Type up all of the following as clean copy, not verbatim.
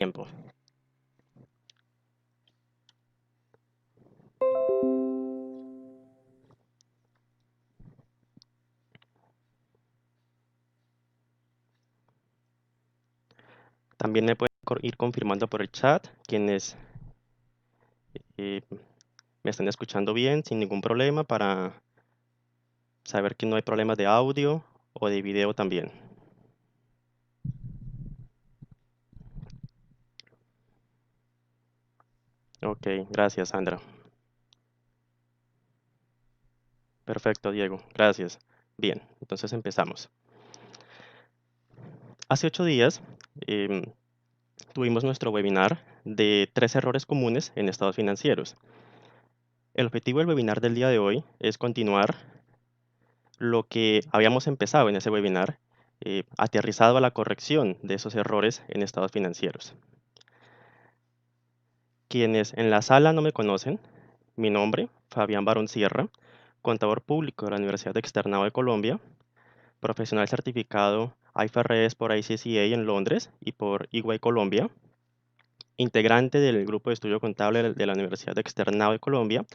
tiempo. También me pueden ir confirmando por el chat quienes eh, me están escuchando bien sin ningún problema para saber que no hay problemas de audio o de video también. Ok, gracias Sandra. Perfecto, Diego, gracias. Bien, entonces empezamos. Hace 8 días em, tuvimos nuestro webinar de 3 errores comunes en estados financieros. El objetivo del webinar del día de hoy es continuar lo que habíamos empezado en ese webinar, aterrizado a la corrección de esos errores en estados financieros. Quienes en la sala no me conocen, mi nombre, Fabián Barón Sierra, contador público de la Universidad Externado de Colombia, profesional certificado IFRS por ICCA en Londres y por EY Colombia, integrante del grupo de estudio contable de la Universidad Externado de Colombia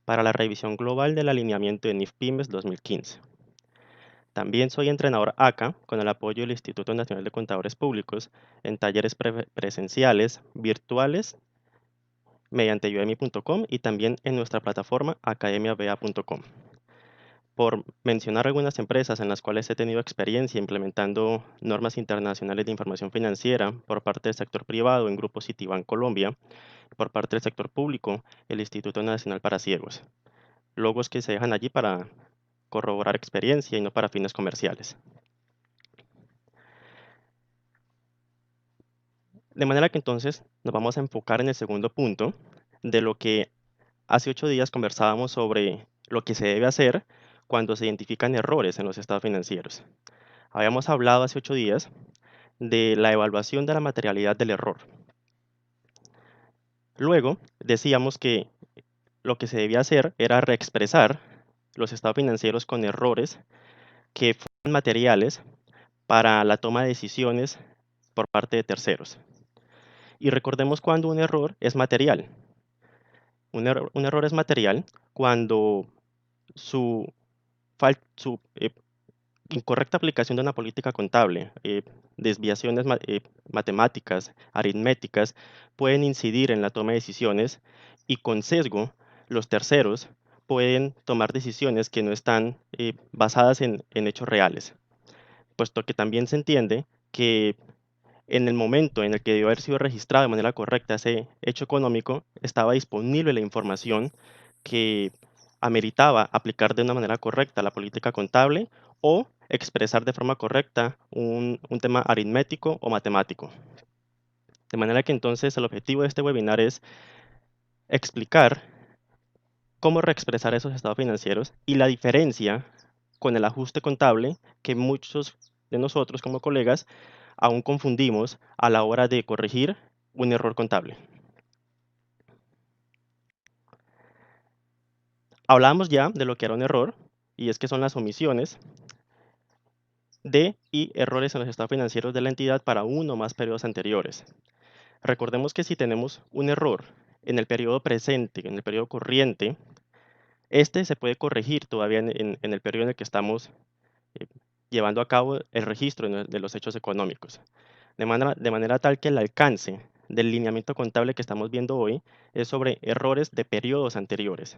para la revisión global del alineamiento de NIF Pymes 2015. También soy entrenador ACA con el apoyo del Instituto Nacional de Contadores Públicos en talleres presenciales, virtuales, mediante udemy.com y también en nuestra plataforma academiabea.com. Por mencionar algunas empresas en las cuales he tenido experiencia implementando normas internacionales de información financiera por parte del sector privado en Grupo Citibank Colombia, por parte del sector público, el Instituto Nacional para Ciegos. Logos que se dejan allí para corroborar experiencia y no para fines comerciales. De manera que entonces nos vamos a enfocar en el segundo punto de lo que hace 8 días conversábamos sobre lo que se debe hacer cuando se identifican errores en los estados financieros. Habíamos hablado hace 8 días de la evaluación de la materialidad del error. Luego decíamos que lo que se debía hacer era reexpresar los estados financieros con errores que fueran materiales para la toma de decisiones por parte de terceros. Y recordemos cuando un error es material. Un error es material cuando su, su incorrecta aplicación de una política contable, desviaciones matemáticas, aritméticas, pueden incidir en la toma de decisiones y con sesgo los terceros pueden tomar decisiones que no están basadas en hechos reales, puesto que también se entiende que en el momento en el que debió haber sido registrado de manera correcta ese hecho económico, estaba disponible la información que ameritaba aplicar de una manera correcta la política contable o expresar de forma correcta un tema aritmético o matemático. De manera que entonces el objetivo de este webinar es explicar cómo reexpresar esos estados financieros y la diferencia con el ajuste contable que muchos de nosotros como colegas aún confundimos a la hora de corregir un error contable. Hablamos ya de lo que era un error, y es que son las omisiones de y errores en los estados financieros de la entidad para uno o más periodos anteriores. Recordemos que si tenemos un error en el periodo presente, en el periodo corriente, este se puede corregir todavía en el periodo en el que estamos eh, llevando a cabo el registro de los hechos económicos. De manera tal que el alcance del lineamiento contable que estamos viendo hoy es sobre errores de periodos anteriores.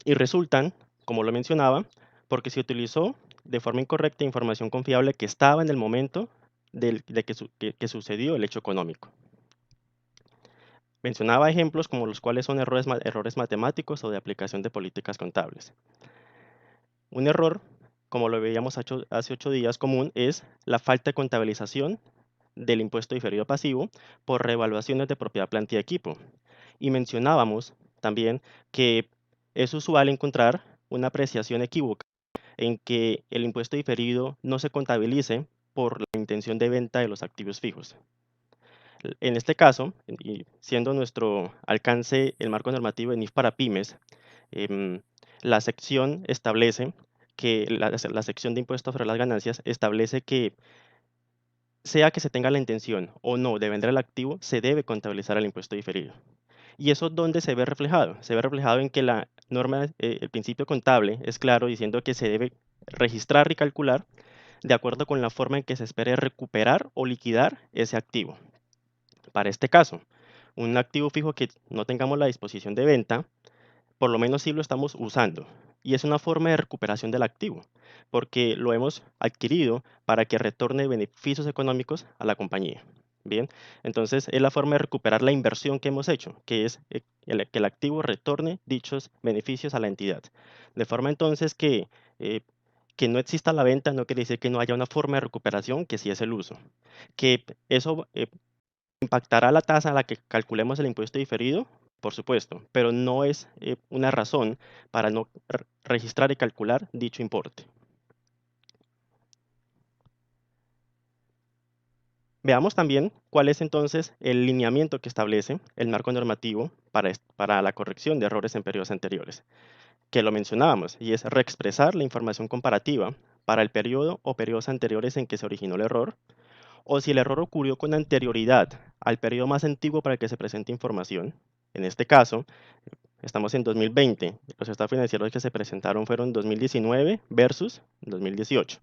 Y resultan, como lo mencionaba, porque se utilizó de forma incorrecta información confiable que estaba en el momento de que sucedió el hecho económico. Mencionaba ejemplos como los cuales son errores matemáticos o de aplicación de políticas contables. Un error, como lo veíamos hace 8 días, común es la falta de contabilización del impuesto diferido pasivo por revaluaciones de propiedad, planta y equipo. Y mencionábamos también que es usual encontrar una apreciación equívoca en que el impuesto diferido no se contabilice por la intención de venta de los activos fijos. En este caso, y siendo nuestro alcance el marco normativo de NIF para pymes, em, la sección establece que la sección de impuestos sobre las ganancias establece que sea que se tenga la intención o no de vender el activo, se debe contabilizar el impuesto diferido. ¿Y eso dónde se ve reflejado? Se ve reflejado en que la norma, el principio contable es claro diciendo que se debe registrar y calcular de acuerdo con la forma en que se espere recuperar o liquidar ese activo. Para este caso, un activo fijo que no tengamos la disposición de venta, por lo menos sí lo estamos usando. Y es una forma de recuperación del activo, porque lo hemos adquirido para que retorne beneficios económicos a la compañía. Bien, entonces es la forma de recuperar la inversión que hemos hecho, que es que el activo retorne dichos beneficios a la entidad. De forma entonces que no exista la venta no quiere decir que no haya una forma de recuperación, que sí es el uso. Que eso ¿impactará la tasa a la que calculemos el impuesto diferido? Por supuesto, pero no es una razón para no registrar y calcular dicho importe. Veamos también cuál es entonces el lineamiento que establece el marco normativo para la corrección de errores en periodos anteriores, que lo mencionábamos, y es reexpresar la información comparativa para el periodo o periodos anteriores en que se originó el error, o si el error ocurrió con anterioridad al periodo más antiguo para el que se presente información. En este caso, estamos en 2020. Los estados financieros que se presentaron fueron 2019 versus 2018.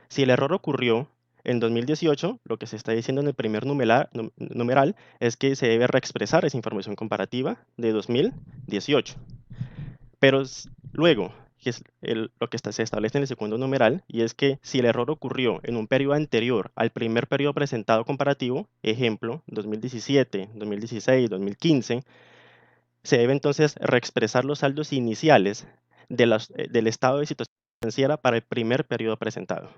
Si el error ocurrió en 2018, lo que se está diciendo en el primer numeral es que se debe reexpresar esa información comparativa de 2018. Pero luego, que es lo que se establece en el segundo numeral, y es que si el error ocurrió en un periodo anterior al primer periodo presentado comparativo, ejemplo, 2017, 2016, 2015, se debe entonces reexpresar los saldos iniciales del estado de situación financiera para el primer periodo presentado.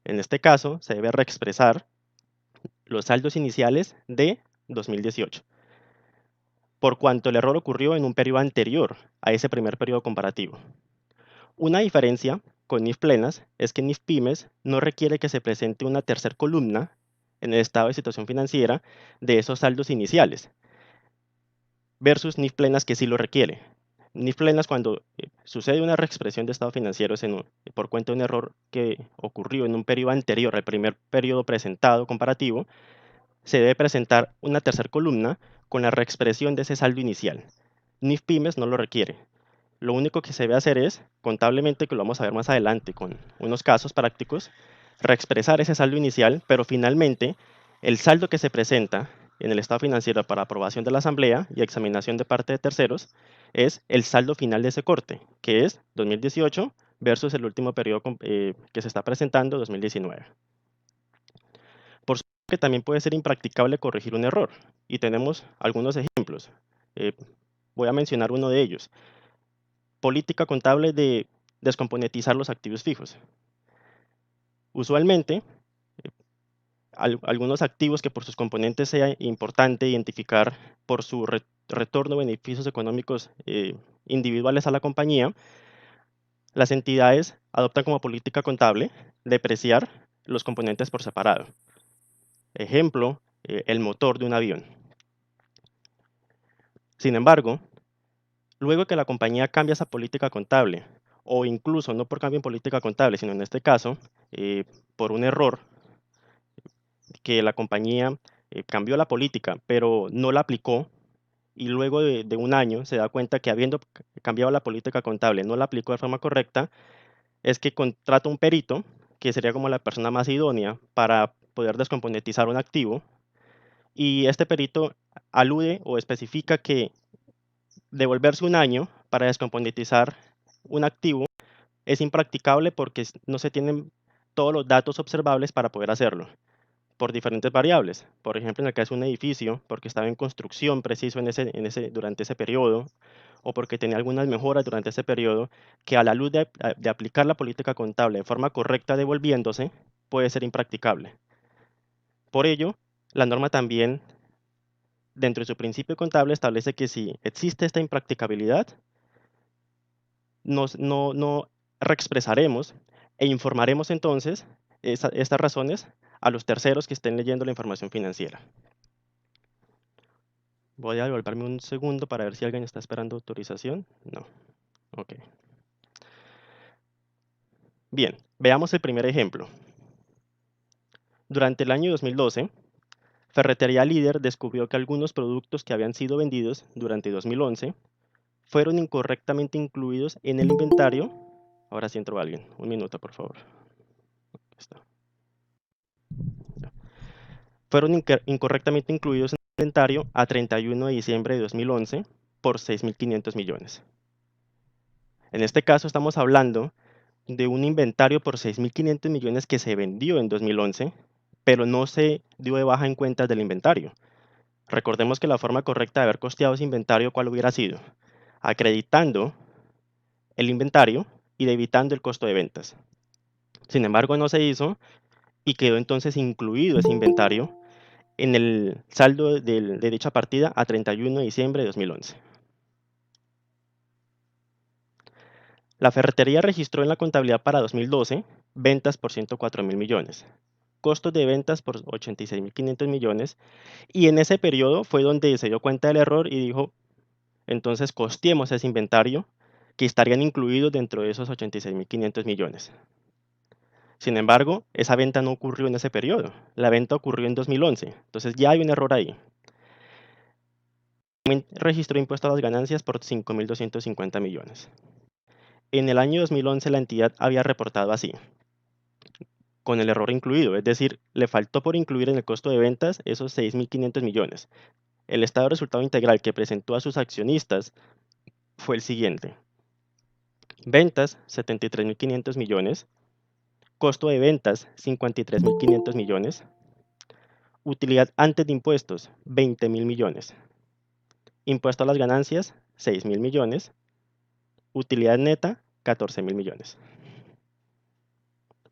En este caso, se debe reexpresar los saldos iniciales de 2018, por cuanto el error ocurrió en un periodo anterior a ese primer periodo comparativo. Una diferencia con NIF plenas es que NIF pymes no requiere que se presente una tercera columna en el estado de situación financiera de esos saldos iniciales, versus NIF plenas que sí lo requiere. NIF plenas, cuando sucede una reexpresión de estado financiero por cuenta de un error que ocurrió en un periodo anterior al primer periodo presentado comparativo, se debe presentar una tercera columna con la reexpresión de ese saldo inicial. NIF pymes no lo requiere. Lo único que se debe hacer es, contablemente, que lo vamos a ver más adelante con unos casos prácticos, reexpresar ese saldo inicial, pero finalmente el saldo que se presenta en el estado financiero para aprobación de la asamblea y examinación de parte de terceros es el saldo final de ese corte, que es 2018 versus el último periodo que se está presentando, 2019. Por supuesto que también puede ser impracticable corregir un error, y tenemos algunos ejemplos. Eh, Voy a mencionar uno de ellos. Política contable de descomponetizar los activos fijos. Usualmente, algunos activos que por sus componentes sea importante identificar por su retorno de beneficios económicos individuales a la compañía, las entidades adoptan como política contable depreciar los componentes por separado. Ejemplo, el motor de un avión. Sin embargo, luego que la compañía cambia esa política contable, o incluso no por cambio en política contable, sino en este caso, por un error que la compañía cambió la política, pero no la aplicó, y luego de un año se da cuenta que habiendo cambiado la política contable, no la aplicó de forma correcta, es que contrata un perito, que sería como la persona más idónea para poder descomponetizar un activo, y este perito alude o especifica que devolverse un año para descomponetizar un activo es impracticable porque no se tienen todos los datos observables para poder hacerlo, por diferentes variables. Por ejemplo, en el caso de un edificio, porque estaba en construcción preciso durante ese periodo, o porque tenía algunas mejoras durante ese periodo, que a la luz de aplicar la política contable de forma correcta devolviéndose, puede ser impracticable. Por ello, la norma también, dentro de su principio contable, establece que si existe esta impracticabilidad, no reexpresaremos e informaremos entonces estas razones a los terceros que estén leyendo la información financiera. Voy a devolverme un segundo para ver si alguien está esperando autorización. No. Ok. Bien, veamos el primer ejemplo. Durante el año 2012, Ferretería Líder descubrió que algunos productos que habían sido vendidos durante 2011 fueron incorrectamente incluidos en el inventario. Ahora sí entró alguien. Un minuto, por favor. Está. Fueron incorrectamente incluidos en el inventario a 31 de diciembre de 2011 por 6.500 millones. En este caso estamos hablando de un inventario por 6.500 millones que se vendió en 2011, pero no se dio de baja en cuentas del inventario. Recordemos que la forma correcta de haber costeado ese inventario, ¿cuál hubiera sido? Acreditando el inventario y debitando el costo de ventas. Sin embargo, no se hizo y quedó entonces incluido ese inventario en el saldo de dicha partida a 31 de diciembre de 2011. La ferretería registró en la contabilidad para 2012 ventas por 104.000 millones, costos de ventas por 86.500 millones, y en ese periodo fue donde se dio cuenta del error y dijo, entonces costeemos ese inventario que estarían incluidos dentro de esos 86.500 millones. Sin embargo, esa venta no ocurrió en ese periodo, la venta ocurrió en 2011, entonces ya hay un error ahí. También registró impuesto a las ganancias por 5.250 millones. En el año 2011 la entidad había reportado así, con el error incluido, es decir, le faltó por incluir en el costo de ventas esos 6.500 millones. El estado de resultado integral que presentó a sus accionistas fue el siguiente. Ventas, 73.500 millones. Costo de ventas, 53.500 millones. Utilidad antes de impuestos, 20.000 millones. Impuesto a las ganancias, 6.000 millones. Utilidad neta, 14.000 millones.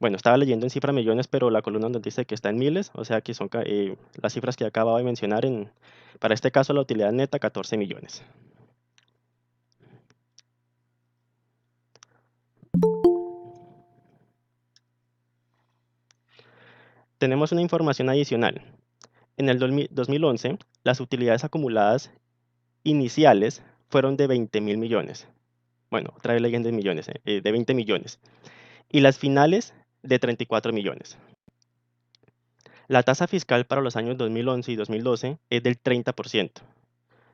Bueno, estaba leyendo en cifra millones, pero la columna nos dice que está en miles, o sea que son las cifras que acababa de mencionar. Para este caso, la utilidad neta, 14 millones. Tenemos una información adicional. En el 2011, las utilidades acumuladas iniciales fueron de 20.000 millones. Bueno, otra vez leyendo en millones, de 20 millones. Y las finales de 34 millones. La tasa fiscal para los años 2011 y 2012 es del 30%.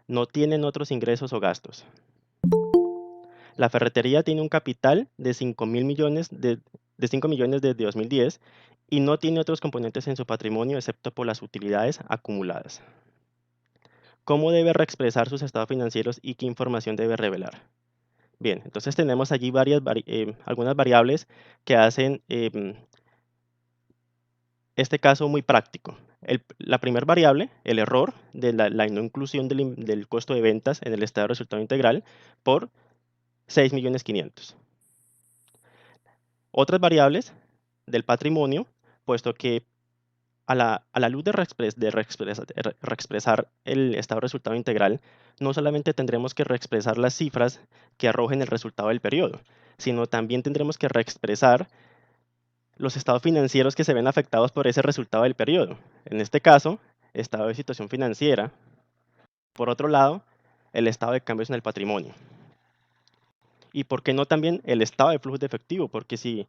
No tienen otros ingresos o gastos. La ferretería tiene un capital de 5.000 millones de 5 millones desde 2010 y no tiene otros componentes en su patrimonio excepto por las utilidades acumuladas. ¿Cómo debe reexpresar sus estados financieros y qué información debe revelar? Bien, entonces tenemos allí algunas variables que hacen este caso muy práctico. La primera variable, el error de la no inclusión del costo de ventas en el estado de resultado integral por 6.500.000. Otras variables del patrimonio, puesto que a la luz de reexpresar el estado de resultado integral, no solamente tendremos que reexpresar las cifras que arrojen el resultado del periodo, sino también tendremos que reexpresar los estados financieros que se ven afectados por ese resultado del periodo. En este caso, estado de situación financiera. Por otro lado, el estado de cambios en el patrimonio. Y por qué no también el estado de flujo de efectivo, porque si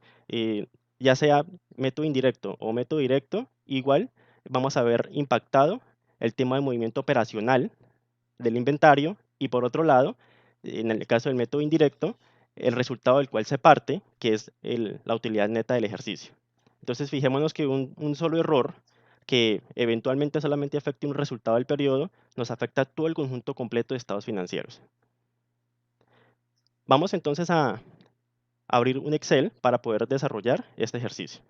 ya sea método indirecto o método directo, igual vamos a ver impactado el tema de movimiento operacional del inventario y por otro lado, en el caso del método indirecto, el resultado del cual se parte, que es la utilidad neta del ejercicio. Entonces fijémonos que un solo error que eventualmente solamente afecte un resultado del periodo, nos afecta todo el conjunto completo de estados financieros. Vamos entonces a abrir un Excel para poder desarrollar este ejercicio.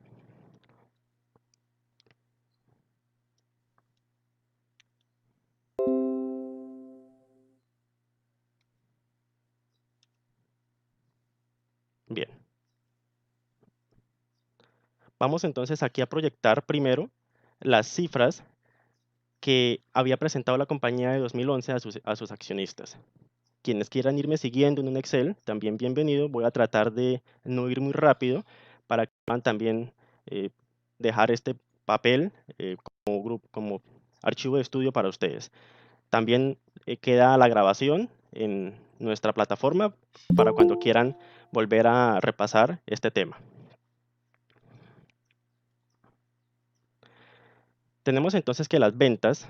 Bien. Vamos entonces aquí a proyectar primero las cifras que había presentado la compañía de 2011 a sus accionistas. Quienes quieran irme siguiendo en un Excel, también bienvenido. Voy a tratar de no ir muy rápido para que puedan también eh, dejar este papel como archivo de estudio para ustedes. También queda la grabación en nuestra plataforma para cuando quieran volver a repasar este tema. Tenemos entonces que las ventas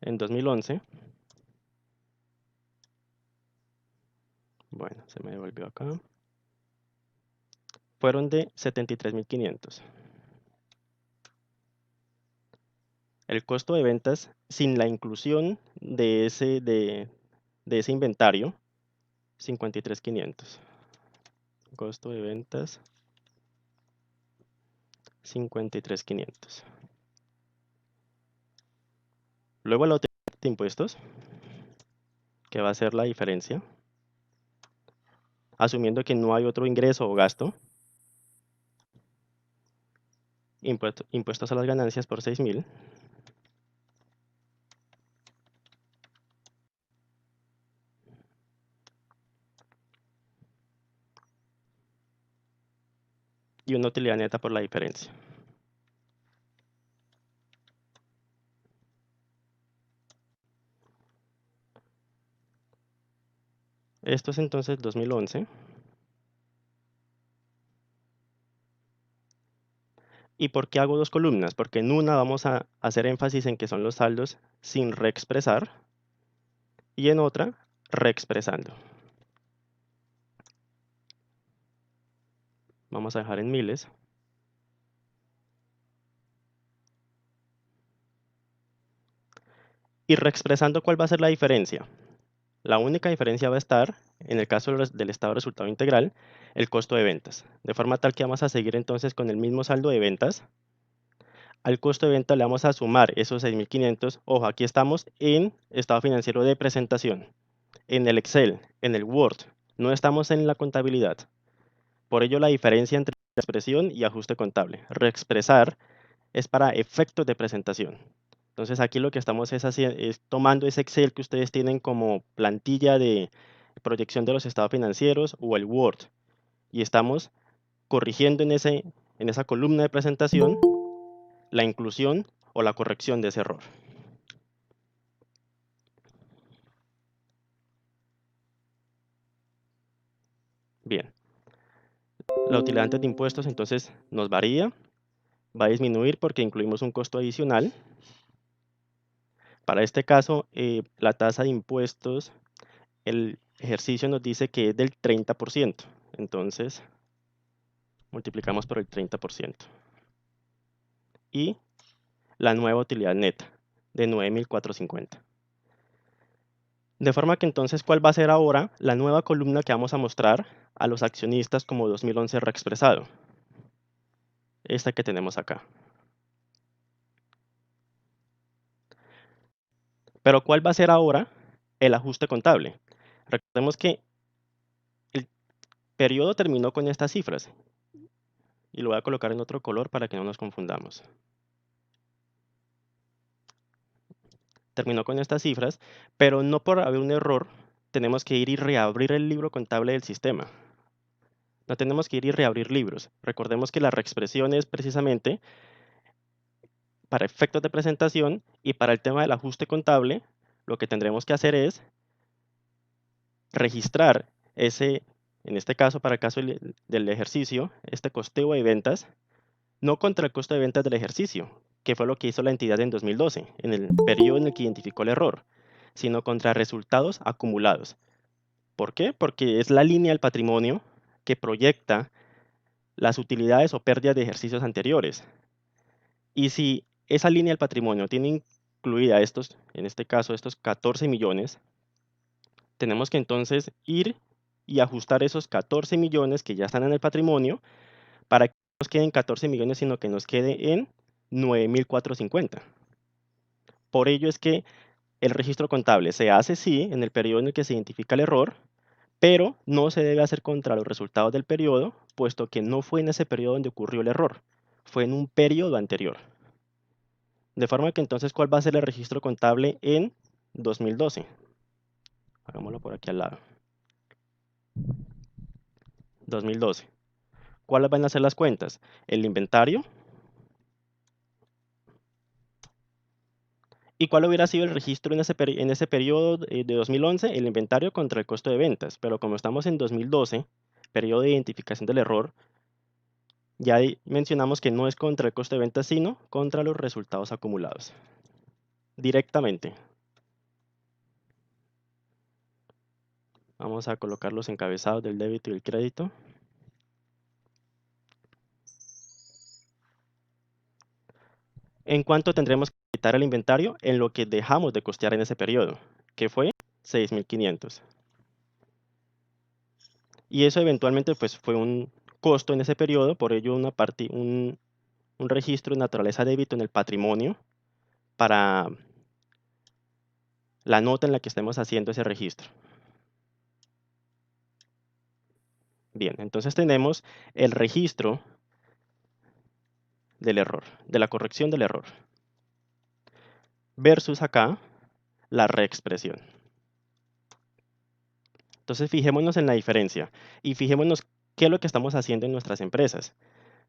en 2011, bueno, se me devolvió acá, fueron de 73.500. El costo de ventas sin la inclusión de ese inventario, 53.500. Costo de ventas, 53.500. Luego la utilidad de impuestos, que va a ser la diferencia, asumiendo que no hay otro ingreso o gasto, impuestos a las ganancias por 6.000. Y una utilidad neta por la diferencia. Esto es entonces 2011. ¿Y por qué hago dos columnas? Porque en una vamos a hacer énfasis en que son los saldos sin reexpresar y en otra reexpresando. Vamos a dejar en miles. Y reexpresando, ¿cuál va a ser la diferencia? La única diferencia va a estar, en el caso del estado de resultado integral, el costo de ventas. De forma tal que vamos a seguir entonces con el mismo saldo de ventas. Al costo de venta le vamos a sumar esos 6.500. Ojo, aquí estamos en estado financiero de presentación, en el Excel, en el Word. No estamos en la contabilidad. Por ello la diferencia entre expresión y ajuste contable. Reexpresar es para efectos de presentación. Entonces aquí lo que estamos es tomando ese Excel que ustedes tienen como plantilla de proyección de los estados financieros o el Word y estamos corrigiendo en esa columna de presentación la inclusión o la corrección de ese error. Bien, la utilidad antes de impuestos entonces nos varía, va a disminuir porque incluimos un costo adicional. Para este caso, la tasa de impuestos, el ejercicio nos dice que es del 30%. Entonces, multiplicamos por el 30%. Y la nueva utilidad neta de 9.450. De forma que entonces, ¿cuál va a ser ahora la nueva columna que vamos a mostrar a los accionistas como 2011 reexpresado? Esta que tenemos acá. Pero ¿cuál va a ser ahora el ajuste contable? Recordemos que el periodo terminó con estas cifras y lo voy a colocar en otro color para que no nos confundamos. Terminó con estas cifras, pero no por haber un error tenemos que ir y reabrir el libro contable del sistema. No tenemos que ir y reabrir libros. Recordemos que la reexpresión es precisamente para efectos de presentación y para el tema del ajuste contable, lo que tendremos que hacer es registrar ese, en este caso, para el caso del ejercicio, este costeo de ventas, no contra el costo de ventas del ejercicio, que fue lo que hizo la entidad en 2012, en el periodo en el que identificó el error, sino contra resultados acumulados. ¿Por qué? Porque es la línea del patrimonio que proyecta las utilidades o pérdidas de ejercicios anteriores. Y si esa línea del patrimonio tiene incluida estos, en este caso, estos 14 millones, tenemos que entonces ir y ajustar esos 14 millones que ya están en el patrimonio para que no nos queden 14 millones, sino que nos quede en 9.450. Por ello es que el registro contable se hace sí en el periodo en el que se identifica el error, pero no se debe hacer contra los resultados del periodo, puesto que no fue en ese periodo donde ocurrió el error, fue en un periodo anterior. De forma que entonces, ¿cuál va a ser el registro contable en 2012? Hagámoslo por aquí al lado. 2012. ¿Cuáles van a ser las cuentas? El inventario. ¿Y cuál hubiera sido el registro en ese periodo de 2011? El inventario contra el costo de ventas. Pero como estamos en 2012, periodo de identificación del error, ya ahí mencionamos que no es contra el costo de venta, sino contra los resultados acumulados. Directamente. Vamos a colocar los encabezados del débito y el crédito. ¿En cuánto tendremos que quitar el inventario? En lo que dejamos de costear en ese periodo, que fue 6.500. Y eso eventualmente pues, fue un costo en ese periodo, por ello un registro de naturaleza débito en el patrimonio para la nota en la que estemos haciendo ese registro. Bien, entonces tenemos el registro del error, de la corrección del error, versus acá la reexpresión. Entonces fijémonos en la diferencia y fijémonos qué es lo que estamos haciendo en nuestras empresas.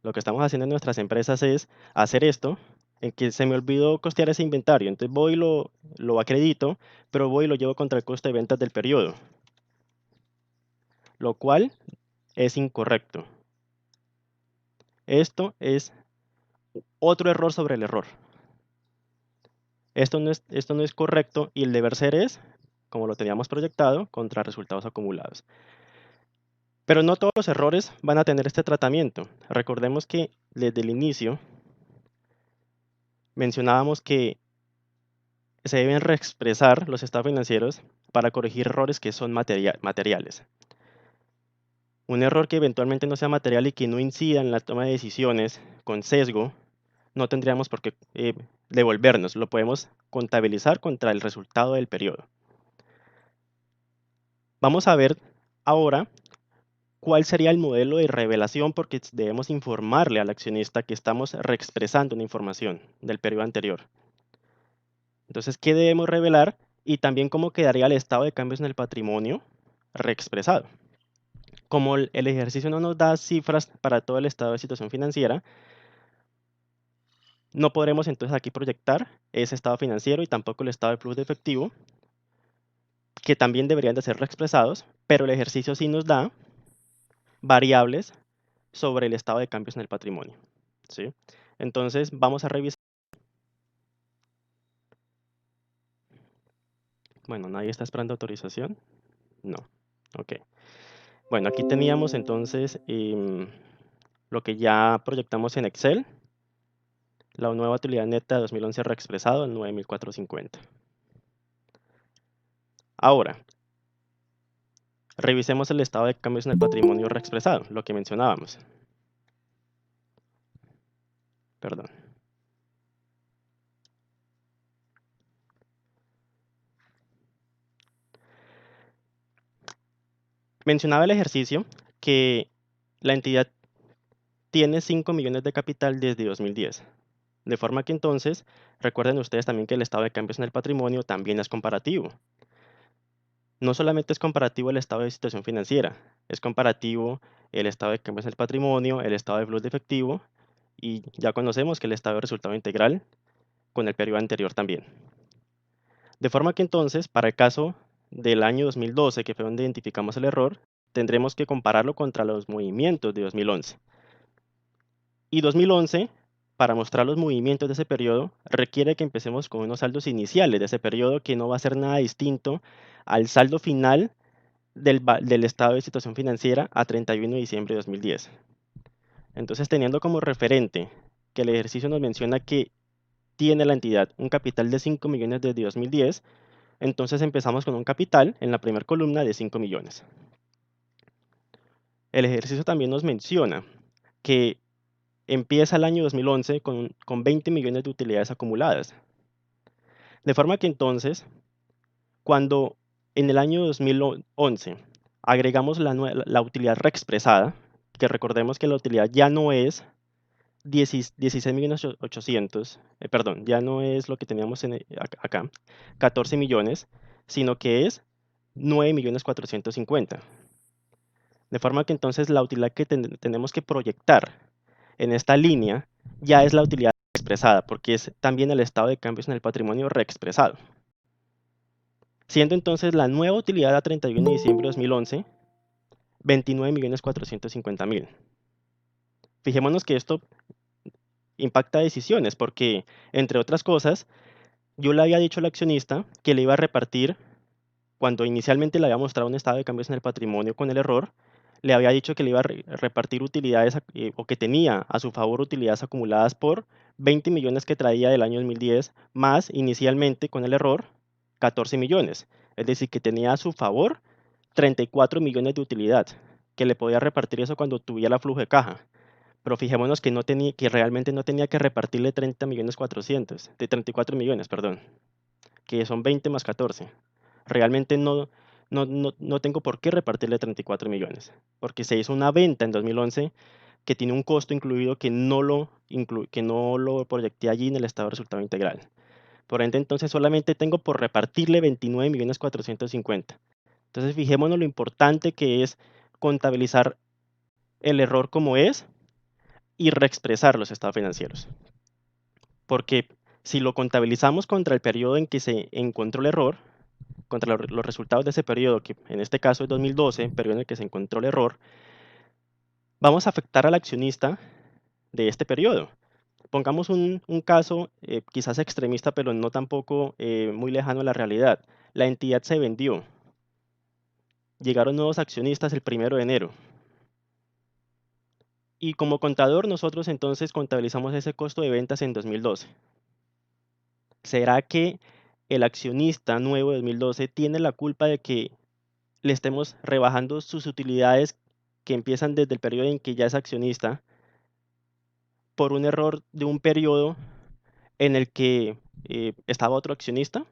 Lo que estamos haciendo en nuestras empresas es hacer esto, en que se me olvidó costear ese inventario, entonces voy y lo acredito, pero voy y lo llevo contra el costo de ventas del periodo, lo cual es incorrecto. Esto es otro error sobre el error. Esto no es correcto y el deber ser es, como lo teníamos proyectado, contra resultados acumulados. Pero no todos los errores van a tener este tratamiento. Recordemos que desde el inicio mencionábamos que se deben reexpresar los estados financieros para corregir errores que son materiales. Un error que eventualmente no sea material y que no incida en la toma de decisiones con sesgo, no tendríamos por qué devolvernos. Lo podemos contabilizar contra el resultado del periodo. Vamos a ver ahora cuál sería el modelo de revelación, porque debemos informarle al accionista que estamos reexpresando una información del periodo anterior. Entonces, ¿qué debemos revelar? Y también cómo quedaría el estado de cambios en el patrimonio reexpresado. Como el ejercicio no nos da cifras para todo el estado de situación financiera, no podremos entonces aquí proyectar ese estado financiero y tampoco el estado de flujo de efectivo, que también deberían de ser reexpresados, pero el ejercicio sí nos da variables sobre el estado de cambios en el patrimonio, ¿sí? Entonces, vamos a revisar. Bueno, ¿nadie está esperando autorización? No. Ok. Bueno, aquí teníamos entonces lo que ya proyectamos en Excel, la nueva utilidad neta de 2011 reexpresado en 9.450. Ahora, revisemos el estado de cambios en el patrimonio reexpresado, lo que mencionábamos. Perdón. Mencionaba el ejercicio que la entidad tiene 5 millones de capital desde 2010. De forma que entonces, recuerden ustedes también que el estado de cambios en el patrimonio también es comparativo. No solamente es comparativo el estado de situación financiera, es comparativo el estado de cambios en el patrimonio, el estado de flujo de efectivo y ya conocemos que el estado de resultado integral con el periodo anterior también. De forma que entonces, para el caso del año 2012, que fue donde identificamos el error, tendremos que compararlo contra los movimientos de 2011. Y 2011, para mostrar los movimientos de ese periodo, requiere que empecemos con unos saldos iniciales de ese periodo que no va a ser nada distinto al saldo final del estado de situación financiera a 31 de diciembre de 2010. Entonces, teniendo como referente que el ejercicio nos menciona que tiene la entidad un capital de 5 millones desde 2010, entonces empezamos con un capital en la primera columna de 5 millones. El ejercicio también nos menciona que empieza el año 2011 con 20 millones de utilidades acumuladas. De forma que entonces, cuando en el año 2011 agregamos la utilidad reexpresada, que recordemos que la utilidad ya no es 16.800.000, perdón, ya no es lo que teníamos acá, 14 millones, sino que es 9.450.000. De forma que entonces la utilidad que tenemos que proyectar en esta línea ya es la utilidad expresada, porque es también el estado de cambios en el patrimonio reexpresado. Siendo entonces la nueva utilidad a 31 de diciembre de 2011, 29.450.000. Fijémonos que esto impacta decisiones porque, entre otras cosas, yo le había dicho al accionista que le iba a repartir, cuando inicialmente le había mostrado un estado de cambios en el patrimonio con el error, le había dicho que le iba a repartir utilidades o que tenía a su favor utilidades acumuladas por 20 millones que traía del año 2010, más inicialmente con el error 14 millones. Es decir, que tenía a su favor 34 millones de utilidad, que le podía repartir eso cuando tuviera flujo de caja. Pero fijémonos que no tenía, que realmente no tenía que repartirle 30 millones 400, de 34 millones, perdón, que son 20 más 14. Realmente no tengo por qué repartirle 34 millones, porque se hizo una venta en 2011 que tiene un costo incluido que no lo proyecté allí en el estado de resultado integral. Por ende, entonces solamente tengo por repartirle 29 millones 450. Entonces, fijémonos lo importante que es contabilizar el error como es y reexpresar los estados financieros. Porque si lo contabilizamos contra el periodo en que se encontró el error, contra los resultados de ese periodo, que en este caso es 2012, periodo en el que se encontró el error, vamos a afectar al accionista de este periodo. Pongamos un caso quizás extremista, pero no tampoco muy lejano a la realidad. La entidad se vendió. Llegaron nuevos accionistas el 1 de enero. Y como contador, nosotros entonces contabilizamos ese costo de ventas en 2012. ¿Será que el accionista nuevo de 2012 tiene la culpa de que le estemos rebajando sus utilidades que empiezan desde el periodo en que ya es accionista por un error de un periodo en el que estaba otro accionista?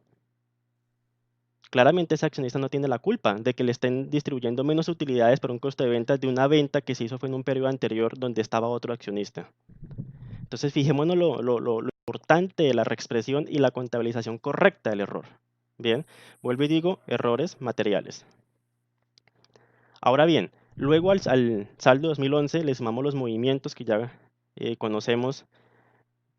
Claramente ese accionista no tiene la culpa de que le estén distribuyendo menos utilidades por un costo de ventas de una venta que se hizo fue en un periodo anterior donde estaba otro accionista. Entonces, fijémonos lo importante de la reexpresión y la contabilización correcta del error. Bien, vuelvo y digo, errores materiales. Ahora bien, luego al saldo 2011 le sumamos los movimientos que ya conocemos,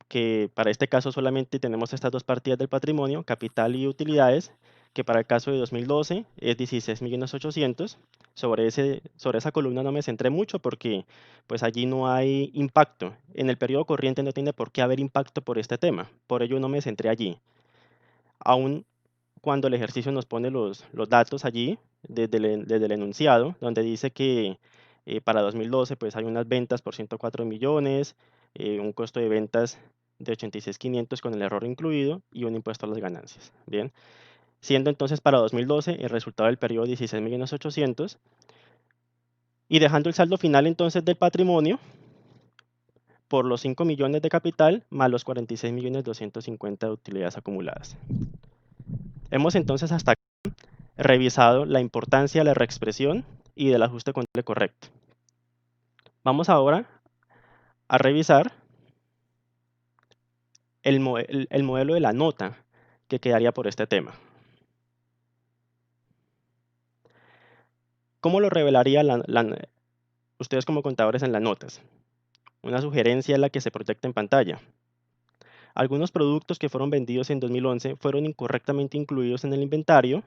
que para este caso solamente tenemos estas dos partidas del patrimonio, capital y utilidades, que para el caso de 2012 es 16.800.000. Sobre esa columna no me centré mucho porque pues allí no hay impacto. En el periodo corriente no tiene por qué haber impacto por este tema, por ello no me centré allí. Aún cuando el ejercicio nos pone los datos allí, desde el enunciado, donde dice que para 2012 pues hay unas ventas por 104 millones, un costo de ventas de 86.500 con el error incluido y un impuesto a las ganancias. Bien, siendo entonces para 2012 el resultado del periodo 16.800.000 y dejando el saldo final entonces del patrimonio por los 5 millones de capital más los 46.250.000 de utilidades acumuladas. Hemos entonces hasta revisado la importancia de la reexpresión y del ajuste contable correcto. Vamos ahora a revisar el modelo de la nota que quedaría por este tema. ¿Cómo lo revelaría ustedes como contadores en las notas? Una sugerencia es la que se proyecta en pantalla. Algunos productos que fueron vendidos en 2011 fueron incorrectamente incluidos en el inventario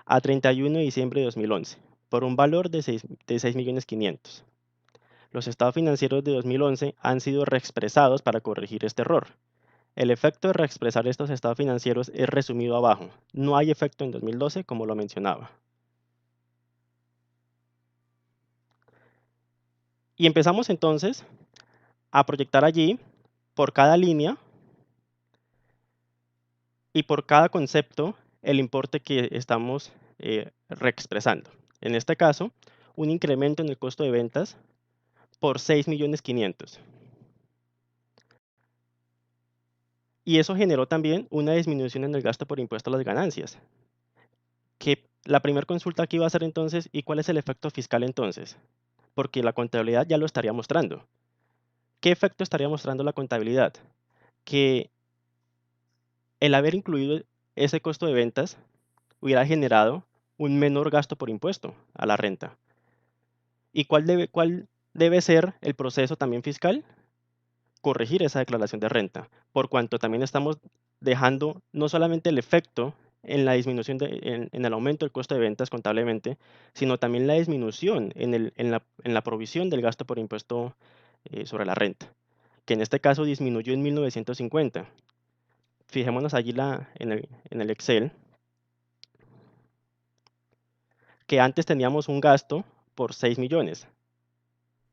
a 31 de diciembre de 2011 por un valor de 6.500.000. Los estados financieros de 2011 han sido reexpresados para corregir este error. El efecto de reexpresar estos estados financieros es resumido abajo. No hay efecto en 2012 como lo mencionaba. Y empezamos entonces a proyectar allí por cada línea y por cada concepto el importe que estamos reexpresando. En este caso, un incremento en el costo de ventas por 6.500.000. Y eso generó también una disminución en el gasto por impuesto a las ganancias. Que la primera consulta aquí va a ser entonces, ¿y cuál es el efecto fiscal entonces? Porque la contabilidad ya lo estaría mostrando. ¿Qué efecto estaría mostrando la contabilidad? Que el haber incluido ese costo de ventas hubiera generado un menor gasto por impuesto a la renta. ¿Y cuál debe ser el proceso también fiscal? Corregir esa declaración de renta, por cuanto también estamos dejando no solamente el efecto en la disminución en el aumento del costo de ventas contablemente, sino también la disminución en la provisión del gasto por impuesto sobre la renta, que en este caso disminuyó en 1950. Fijémonos allí en el Excel, que antes teníamos un gasto por 6 millones,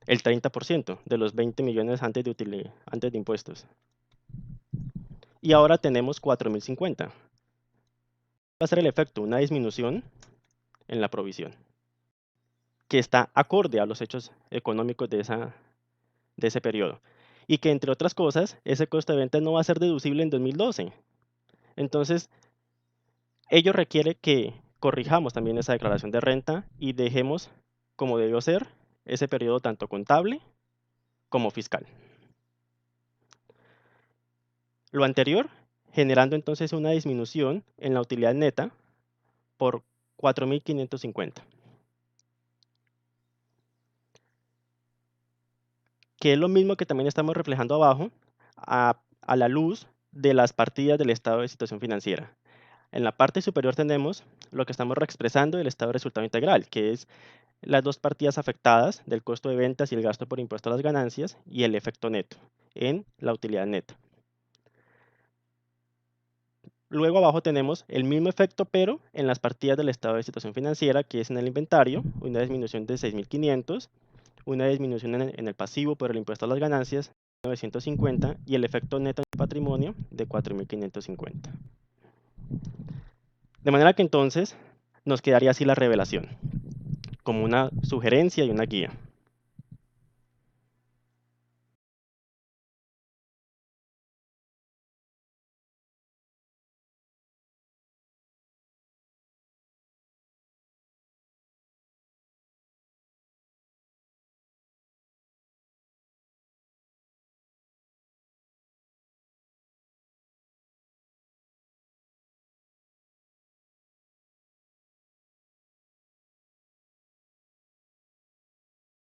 el 30% de los 20 millones antes de impuestos. Y ahora tenemos 4.050. Va a ser el efecto, una disminución en la provisión, que está acorde a los hechos económicos de ese periodo. Y que, entre otras cosas, ese costo de venta no va a ser deducible en 2012. Entonces, ello requiere que corrijamos también esa declaración de renta y dejemos como debió ser ese periodo tanto contable como fiscal. Lo anterior, generando entonces una disminución en la utilidad neta por 4.550, que es lo mismo que también estamos reflejando abajo a la luz de las partidas del estado de situación financiera. En la parte superior tenemos lo que estamos reexpresando del estado de resultado integral, que es las dos partidas afectadas del costo de ventas y el gasto por impuesto a las ganancias y el efecto neto en la utilidad neta. Luego abajo tenemos el mismo efecto, pero en las partidas del estado de situación financiera, que es en el inventario, una disminución de 6.500, una disminución en el pasivo por el impuesto a las ganancias, 950, y el efecto neto en el patrimonio de 4.550. De manera que entonces nos quedaría así la revelación, como una sugerencia y una guía.